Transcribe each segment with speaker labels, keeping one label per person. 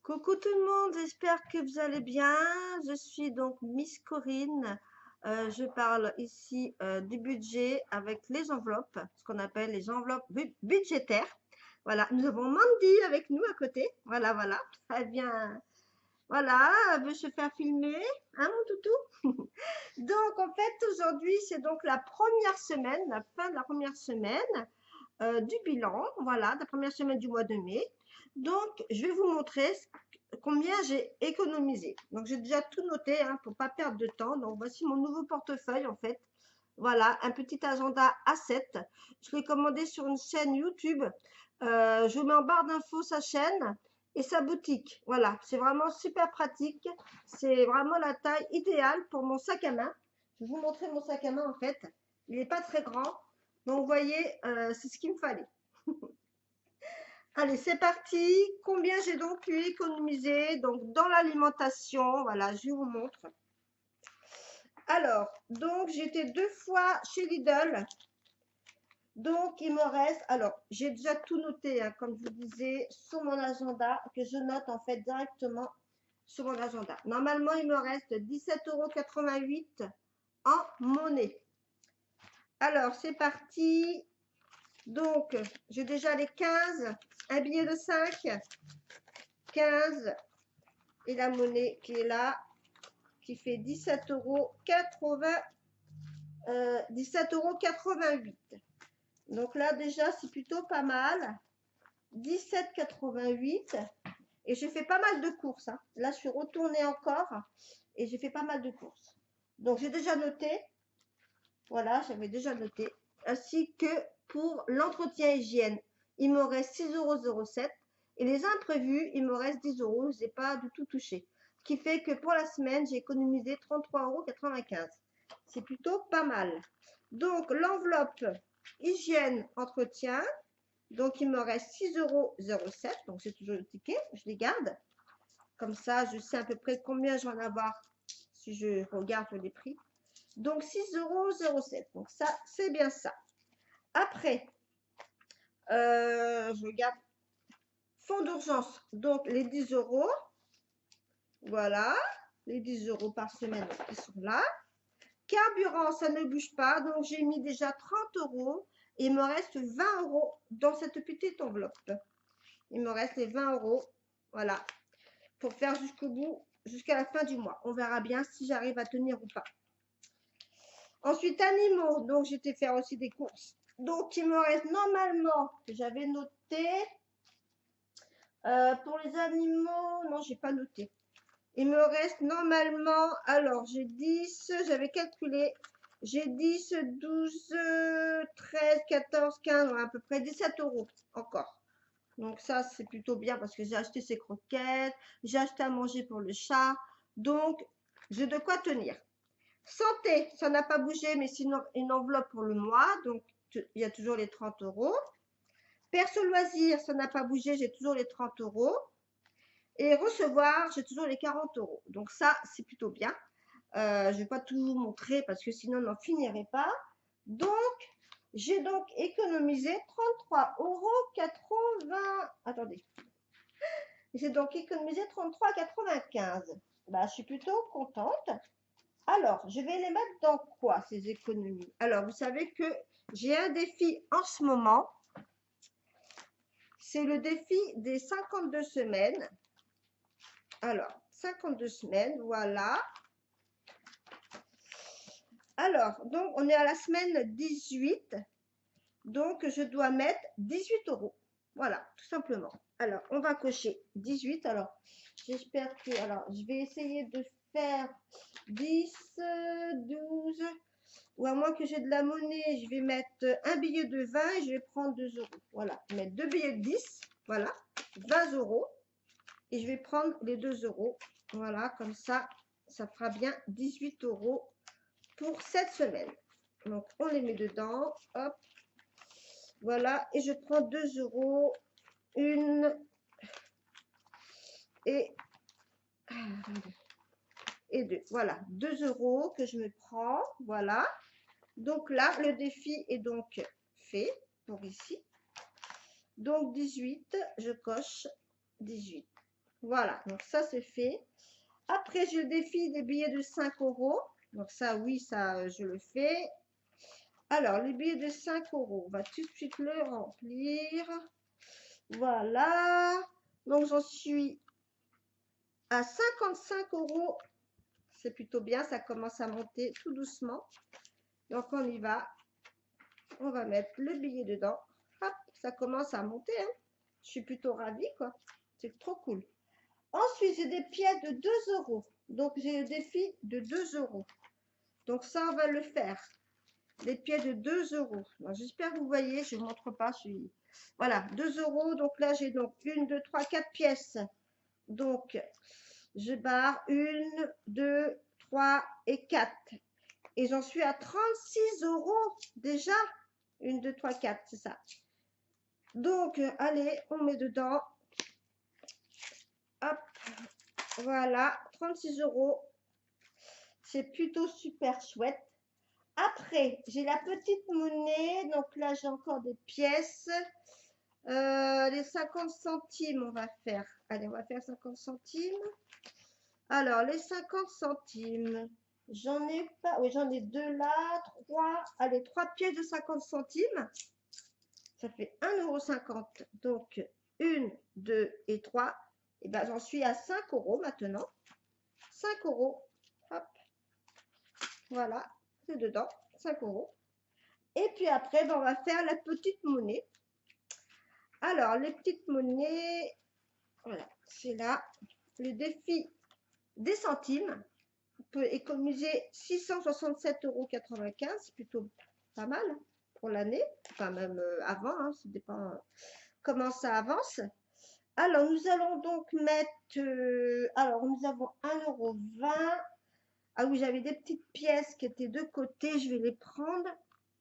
Speaker 1: Coucou tout le monde, j'espère que vous allez bien. Je suis donc Miss Corinne. Je parle ici du budget avec les enveloppes, ce qu'on appelle les enveloppes budgétaires. Voilà, nous avons Mandy avec nous à côté. Voilà, voilà. Elle vient, voilà, elle veut se faire filmer, hein mon toutou? Donc en fait, aujourd'hui, c'est donc la première semaine, la fin de la première semaine du bilan, voilà, de la première semaine du mois de mai. Donc, je vais vous montrer combien j'ai économisé. Donc, j'ai déjà tout noté hein, pour pas perdre de temps. Donc, voici mon nouveau portefeuille en fait. Voilà, un petit agenda A7. Je l'ai commandé sur une chaîne YouTube. Je mets en barre d'infos sa chaîne et sa boutique. Voilà, c'est vraiment super pratique. C'est vraiment la taille idéale pour mon sac à main. Je vais vous montrer mon sac à main en fait. Il n'est pas très grand. Donc, vous voyez, c'est ce qu'il me fallait. Allez, c'est parti. Combien j'ai donc pu économiser? Donc, dans l'alimentation, voilà, je vous montre. Alors, donc, j'étais 2 fois chez Lidl. Donc, il me reste, alors, j'ai déjà tout noté, hein, comme je vous disais, sur mon agenda, que je note en fait directement sur mon agenda. Normalement, il me reste 17,88 € en monnaie. Alors, c'est parti. Donc, j'ai déjà les 15, un billet de 5, 15 et la monnaie qui est là, qui fait 17,88 €. Donc là, déjà, c'est plutôt pas mal. 17,88 € et j'ai fait pas mal de courses. Hein. Là, je suis retournée encore et j'ai fait pas mal de courses. Donc, j'ai déjà noté. Voilà, j'avais déjà noté. Ainsi que pour l'entretien hygiène, il me reste 6,07 € et les imprévus, il me reste 10 €. Je n'ai pas du tout touché. Ce qui fait que pour la semaine, j'ai économisé 33,95 €. C'est plutôt pas mal. Donc, l'enveloppe hygiène entretien, donc il me reste 6,07 €. Donc, c'est toujours le ticket. Je les garde. Comme ça, je sais à peu près combien je vais en avoir si je regarde les prix. Donc 6,07 €. Donc ça, c'est bien ça. Après, je regarde fonds d'urgence. Donc les 10 €. Voilà. Les 10 € par semaine qui sont là. Carburant, ça ne bouge pas. Donc j'ai mis déjà 30 € et il me reste 20 € dans cette petite enveloppe. Il me reste les 20 €. Voilà. Pour faire jusqu'au bout, jusqu'à la fin du mois. On verra bien si j'arrive à tenir ou pas. Ensuite, animaux. Donc, j'étais faire aussi des courses. Donc, il me reste normalement, que j'avais noté, pour les animaux, non, j'ai pas noté. Il me reste normalement, alors, j'ai 10, j'avais calculé, j'ai 10, 12, 13, 14, 15, à peu près 17 € encore. Donc, ça, c'est plutôt bien parce que j'ai acheté ces croquettes, j'ai acheté à manger pour le chat. Donc, j'ai de quoi tenir. Santé, ça n'a pas bougé, mais sinon une enveloppe pour le mois, donc il y a toujours les 30 €. Perso loisir, ça n'a pas bougé, j'ai toujours les 30 €. Et recevoir, j'ai toujours les 40 €. Donc ça, c'est plutôt bien. Je ne vais pas tout vous montrer parce que sinon on n'en finirait pas. Donc, j'ai donc économisé 33,80 €. Attendez. J'ai donc économisé 33,95 €. Bah, je suis plutôt contente. Alors, je vais les mettre dans quoi, ces économies? Alors, vous savez que j'ai un défi en ce moment. C'est le défi des 52 semaines. Alors, 52 semaines, voilà. Alors, donc, on est à la semaine 18. Donc, je dois mettre 18 €. Voilà, tout simplement. Alors, on va cocher 18. Alors, j'espère que... Alors, je vais essayer de faire 10, 12... Ou à moins que j'ai de la monnaie, je vais mettre un billet de 20 et je vais prendre 2 €. Voilà, je vais mettre 2 billets de 10, voilà, 20 €. Et je vais prendre les 2 €. Voilà, comme ça, ça fera bien 18 € pour cette semaine. Donc, on les met dedans, hop, voilà, et je prends 2 €, une et deux. Voilà, 2 € que je me prends, voilà. Donc là, le défi est donc fait pour ici. Donc 18, je coche 18. Voilà, donc ça c'est fait. Après, je défile des billets de 5 euros. Donc ça, oui, ça, je le fais. Alors, les billets de 5 euros, on va tout de suite le remplir. Voilà. Donc, j'en suis à 55 euros. C'est plutôt bien, ça commence à monter tout doucement. Donc, on y va. On va mettre le billet dedans. Hop, ça commence à monter, hein. Je suis plutôt ravie, quoi. C'est trop cool. Ensuite, j'ai des pièces de 2 euros. Donc, j'ai le défi de 2 euros. Donc, ça, on va le faire. Des pièces de 2 euros. J'espère que vous voyez, je ne vous montre pas. Voilà, 2 euros. Donc là, j'ai donc 1, 2, 3, 4 pièces. Donc, je barre 1, 2, 3 et 4. Et j'en suis à 36 euros déjà. 1, 2, 3, 4, c'est ça. Donc, allez, on met dedans. Hop, voilà, 36 euros. C'est plutôt super chouette. Après, j'ai la petite monnaie. Donc là, j'ai encore des pièces. Les 50 centimes, on va faire. Allez, on va faire 50 centimes. Alors, les 50 centimes. J'en ai pas. Oui, j'en ai 2 là. 3. Allez, 3 pièces de 50 centimes. Ça fait 1,50 €. Donc, 1, 2 et 3. Et bien, j'en suis à 5 euros maintenant. 5 euros. Hop. Voilà. C'est dedans. 5 euros. Et puis après, ben, on va faire la petite monnaie. Alors, les petites monnaies. Voilà. C'est là. Le défi des centimes. On peut économiser 667,95 €. C'est plutôt pas mal pour l'année. Enfin, même avant. Hein, ça dépend comment ça avance. Alors, nous allons donc mettre. Alors, nous avons 1,20 €. Ah oui, j'avais des petites pièces qui étaient de côté. Je vais les prendre.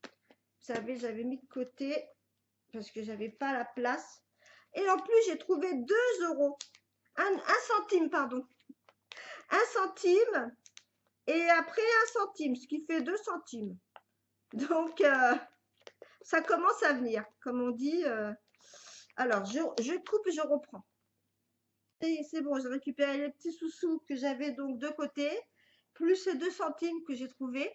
Speaker 1: Vous savez, j'avais mis de côté parce que j'avais pas la place. Et en plus, j'ai trouvé 2 euros. Un centime, pardon. 1 centime. Et après 1 centime, ce qui fait 2 centimes. Donc, ça commence à venir, comme on dit. Alors, je coupe et je reprends. Et c'est bon, j'ai récupéré les petits sous-sous que j'avais donc de côté, plus les 2 centimes que j'ai trouvés.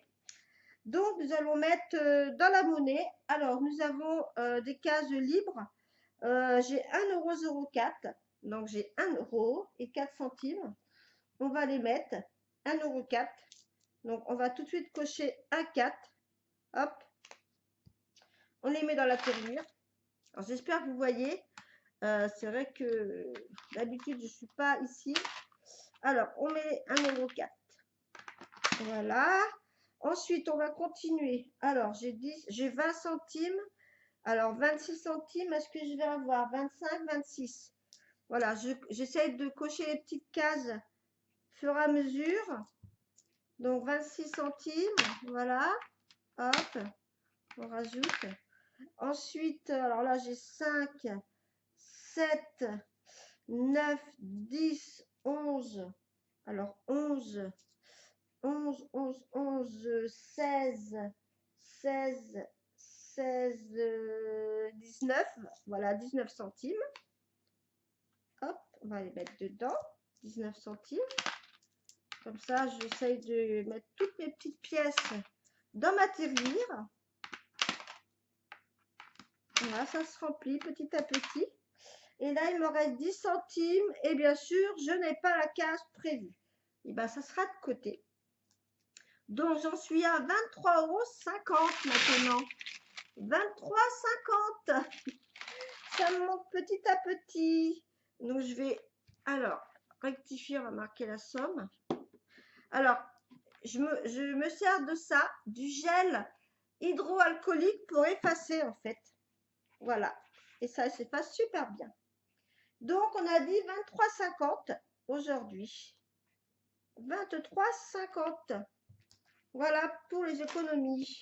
Speaker 1: Donc, nous allons mettre dans la monnaie. Alors, nous avons des cases libres. J'ai 1,04 €. Donc, j'ai 1 € et 4 centimes. On va les mettre. 1,04 €. Donc, on va tout de suite cocher un 4. Hop. On les met dans la tournure. Alors, j'espère que vous voyez. C'est vrai que d'habitude, je ne suis pas ici. Alors, on met 1,04 €. Voilà. Ensuite, on va continuer. Alors, j'ai 20 centimes. Alors, 26 centimes, est-ce que je vais avoir 25, 26? Voilà, j'essaie de cocher les petites cases au fur et à mesure. Donc, 26 centimes, voilà. Hop, on rajoute. Ensuite, alors là, j'ai 5, 7, 9, 10, 11. Alors, 11, 11, 11, 11, 16, 16, 16, 19. Voilà, 19 centimes. Hop, on va les mettre dedans. 19 centimes. Comme ça, j'essaye de mettre toutes mes petites pièces dans ma tirelire. Voilà, ça se remplit petit à petit. Et là, il me reste 10 centimes. Et bien sûr, je n'ai pas la case prévue. Et bien, ça sera de côté. Donc, j'en suis à 23,50 € maintenant. 23,50 €. Ça me monte petit à petit. Donc, je vais, alors, rectifier, on va marquer la somme. Alors, je me sers de ça, du gel hydroalcoolique pour effacer, en fait. Voilà. Et ça s'efface super bien. Donc, on a dit 23,50 € aujourd'hui. 23,50 €. Voilà pour les économies.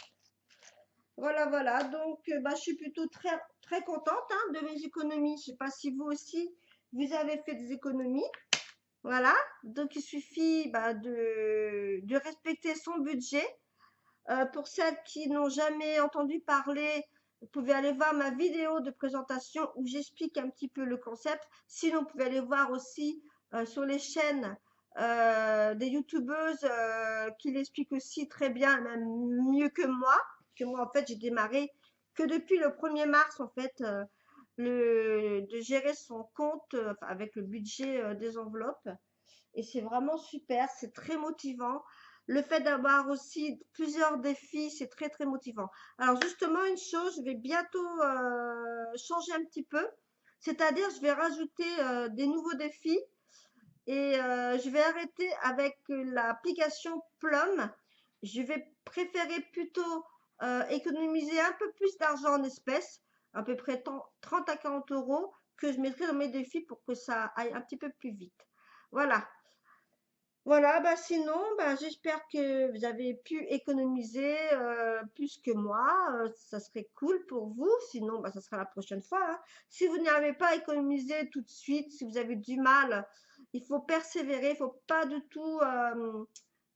Speaker 1: Voilà, voilà. Donc, je suis plutôt très, très contente hein, de mes économies. Je ne sais pas si vous aussi, vous avez fait des économies. Voilà. Donc, il suffit de respecter son budget. Pour celles qui n'ont jamais entendu parler, vous pouvez aller voir ma vidéo de présentation où j'explique un petit peu le concept. Sinon, vous pouvez aller voir aussi sur les chaînes des youtubeuses qui l'expliquent aussi très bien, même mieux que moi. Que moi, en fait, j'ai démarré que depuis le 1er mars, en fait, de gérer son compte enfin, avec le budget des enveloppes. Et c'est vraiment super, c'est très motivant. Le fait d'avoir aussi plusieurs défis, c'est très très motivant. Alors justement, une chose, je vais bientôt changer un petit peu. C'est-à-dire, je vais rajouter des nouveaux défis et je vais arrêter avec l'application Plum. Je vais préférer plutôt économiser un peu plus d'argent en espèces, à peu près 30 à 40 euros, que je mettrai dans mes défis pour que ça aille un petit peu plus vite. Voilà. Voilà, bah sinon, bah, j'espère que vous avez pu économiser plus que moi. Ça serait cool pour vous. Sinon, bah, ça sera la prochaine fois, hein. Si vous n'avez pas économisé tout de suite, si vous avez du mal, il faut persévérer. Il faut pas du tout,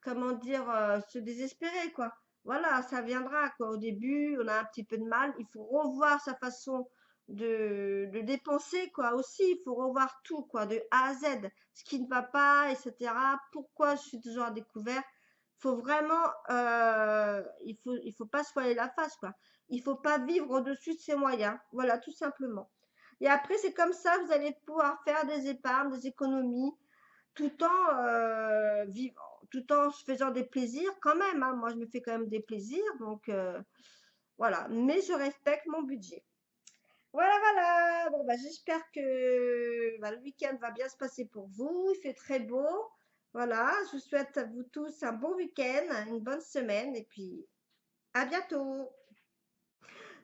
Speaker 1: comment dire, se désespérer, quoi. Voilà, ça viendra, quoi. Au début, on a un petit peu de mal. Il faut revoir sa façon de dépenser, quoi. Aussi, il faut revoir tout, quoi, de A à Z ce qui ne va pas, etc. Pourquoi je suis toujours à découvert. Faut vraiment, il faut pas se voiler la face, quoi. Il faut pas vivre au-dessus de ses moyens. Voilà, tout simplement. Et après, c'est comme ça, vous allez pouvoir faire des épargnes, des économies, tout en vivant, tout en se faisant des plaisirs quand même, hein. Moi, je me fais quand même des plaisirs, donc voilà. Mais je respecte mon budget. Voilà, voilà. Bon, bah, j'espère que bah, le week-end va bien se passer pour vous. Il fait très beau. Voilà, je vous souhaite à vous tous un bon week-end, une bonne semaine et puis à bientôt.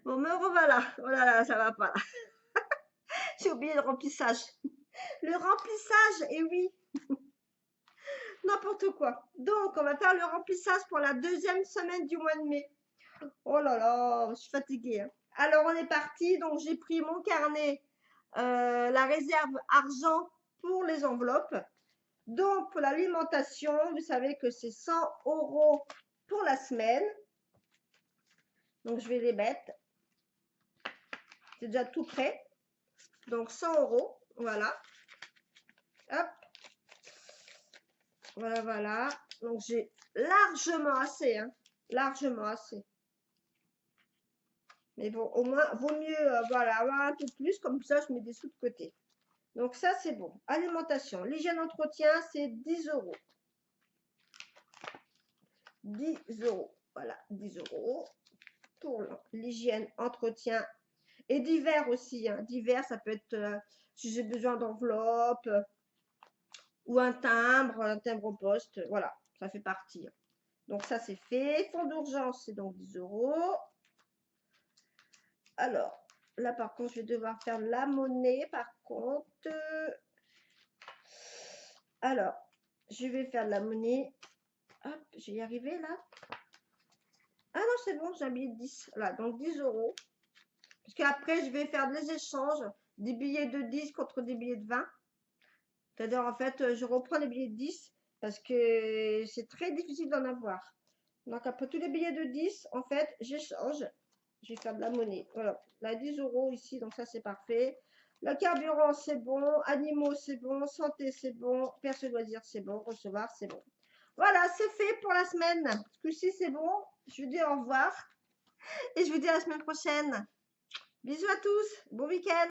Speaker 1: Bon, me revoilà. Oh là là, ça va pas là. J'ai oublié le remplissage. Le remplissage, et oui, n'importe quoi. Donc, on va faire le remplissage pour la 2e semaine du mois de mai. Oh là là, je suis fatiguée, hein. Alors, on est parti. Donc, j'ai pris mon carnet, la réserve argent pour les enveloppes. Donc, pour l'alimentation, vous savez que c'est 100 euros pour la semaine. Donc, je vais les mettre. C'est déjà tout prêt. Donc, 100 euros. Voilà. Hop. Voilà, voilà. Donc, j'ai largement assez, hein. Largement assez. Mais bon, au moins, vaut mieux voilà, avoir un peu plus. Comme ça, je mets des sous de côté. Donc, ça, c'est bon. Alimentation. L'hygiène d'entretien, c'est 10 euros. 10 euros. Voilà, 10 euros pour l'hygiène, entretien et divers aussi, hein. Divers, ça peut être si j'ai besoin d'enveloppe ou un timbre au poste. Voilà, ça fait partie, hein. Donc ça, c'est fait. Fonds d'urgence, c'est donc 10 euros. Alors, là, par contre, je vais devoir faire la monnaie, par contre. Alors, je vais faire de la monnaie. Hop, je vais y arriver, là. Ah non, c'est bon, j'ai un billet de 10. Voilà, donc 10 euros. Parce qu'après, je vais faire des échanges, des billets de 10 contre des billets de 20. C'est-à-dire, en fait, je reprends les billets de 10 parce que c'est très difficile d'en avoir. Donc, après tous les billets de 10, en fait, j'échange. Je vais faire de la monnaie. Voilà, là, 10 euros ici, donc ça, c'est parfait. Le carburant, c'est bon. Animaux, c'est bon. Santé, c'est bon. Perso loisir, c'est bon. Recevoir, c'est bon. Voilà, c'est fait pour la semaine. Ce coup-ci, c'est bon. Je vous dis au revoir et je vous dis à la semaine prochaine. Bisous à tous. Bon week-end.